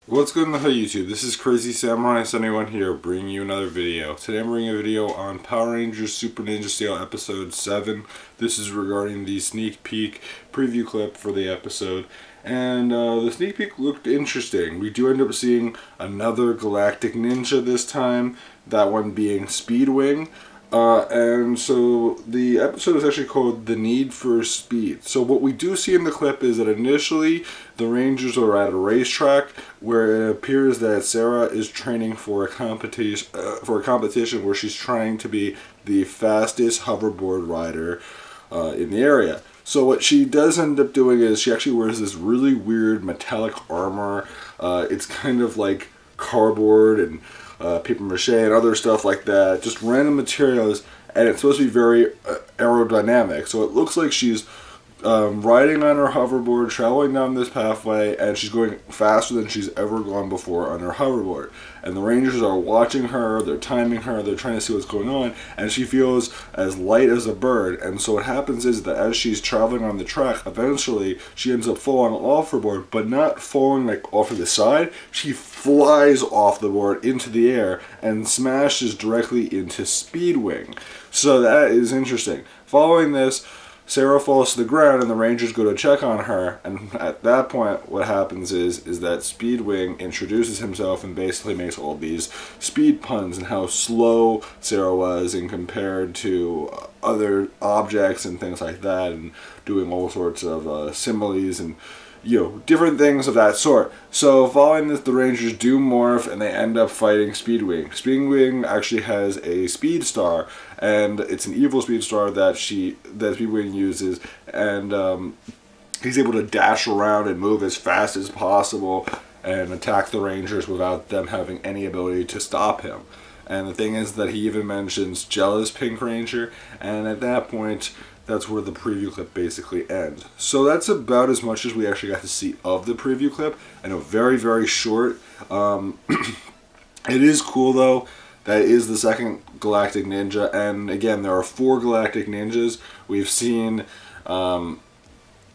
What's good in the hood, YouTube? This is Crazy Samurai 71 here, bringing you another video. Today I'm bringing a video on Power Rangers Super Ninja Steel Episode 7. This is regarding the sneak peek preview clip for the episode. And the sneak peek looked interesting. We do end up seeing another galactic ninja this time, that one being Speedwing. And so the episode is actually called The Need for Speed. So what we do see in the clip is that initially the Rangers are at a racetrack where it appears that Sarah is training for a competition where she's trying to be the fastest hoverboard rider in the area. So what she does end up doing is she actually wears this really weird metallic armor. It's kind of like cardboard and paper mache and other stuff like that, just random materials, and it's supposed to be very aerodynamic. So it looks like she's riding on her hoverboard, traveling down this pathway, and she's going faster than she's ever gone before on her hoverboard. And the Rangers are watching her, they're timing her, they're trying to see what's going on, and she feels as light as a bird. And so what happens is that as she's traveling on the track, eventually she ends up falling off her board, but not falling like off to the side. She flies off the board into the air and smashes directly into Speedwing. So that is interesting. Following this, Sarah falls to the ground and the Rangers go to check on her, and at that point what happens is that Speedwing introduces himself and basically makes all these speed puns and how slow Sarah was and compared to other objects and things like that, and doing all sorts of similes and different things of that sort. So following this, the Rangers do morph and they end up fighting Speedwing. Speedwing actually has a speed star, and it's an evil speed star that Speedwing uses, and he's able to dash around and move as fast as possible and attack the Rangers without them having any ability to stop him. And the thing is that he even mentions Jealous Pink Ranger, and at that point that's where the preview clip basically ends. So that's about as much as we actually got to see of the preview clip. I know, very, very short. It is cool though. That is the second Galactic Ninja, and again, there are 4 Galactic Ninjas. We've seen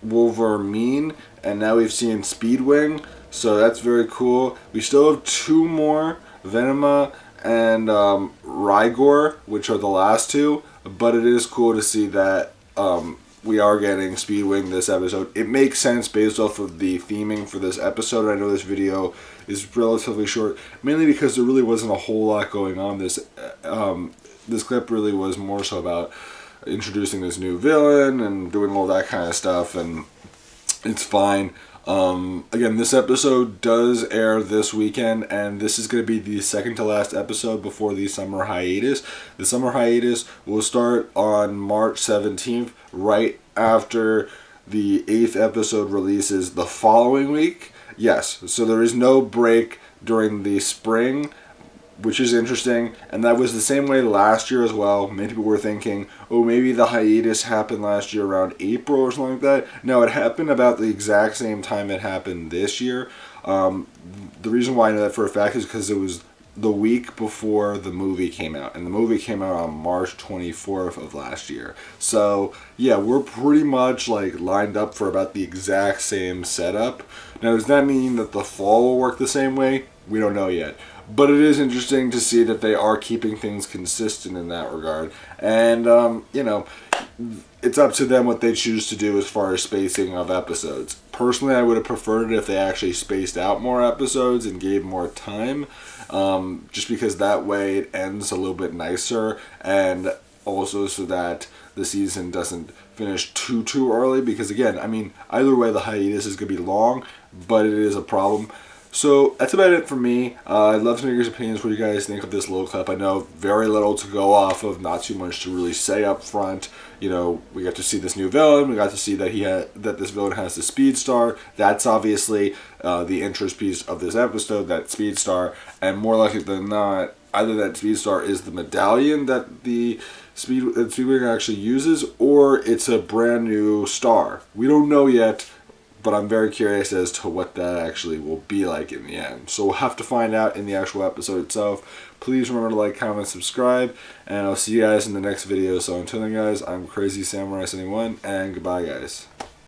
Wolverine, and now we've seen Speedwing, so that's very cool. We still have 2 more, Venema and Rygor, which are the last 2, but it is cool to see that we are getting Speedwing this episode. It makes sense based off of the theming for this episode. I know this video is relatively short, mainly because there really wasn't a whole lot going on. This clip really was more so about introducing this new villain and doing all that kind of stuff, and it's fine. Again, this episode does air this weekend, and this is going to be the second to last episode before the summer hiatus. The summer hiatus will start on March 17th, right after the 8th episode releases the following week. Yes, so there is no break during the spring, which is interesting, and that was the same way last year as well. Many people were thinking, oh, maybe the hiatus happened last year around April or something like that. No, it happened about the exact same time it happened this year. The reason why I know that for a fact is because it was the week before the movie came out, and the movie came out on March 24th of last year. So yeah, we're pretty much like lined up for about the exact same setup. Now, does that mean that the fall will work the same way? We don't know yet. But it is interesting to see that they are keeping things consistent in that regard. And, it's up to them what they choose to do as far as spacing of episodes. Personally, I would have preferred it if they actually spaced out more episodes and gave more time. Just because that way it ends a little bit nicer, and also so that the season doesn't finish too early. Because again, I mean, either way the hiatus is going to be long, but it is a problem. So that's about it for me. I'd love to know your opinions, what you guys think of this little clip. I know very little to go off of, not too much to really say up front. We got to see this new villain. We got to see that this villain has the Speed Star. That's obviously the interest piece of this episode, that Speed Star. And more likely than not, either that Speed Star is the medallion that the Speedwing actually uses, or it's a brand new star. We don't know yet, but I'm very curious as to what that actually will be like in the end. So we'll have to find out in the actual episode itself. Please remember to like, comment, subscribe, and I'll see you guys in the next video. So until then, guys, I'm Crazy Samurai 71, and goodbye, guys.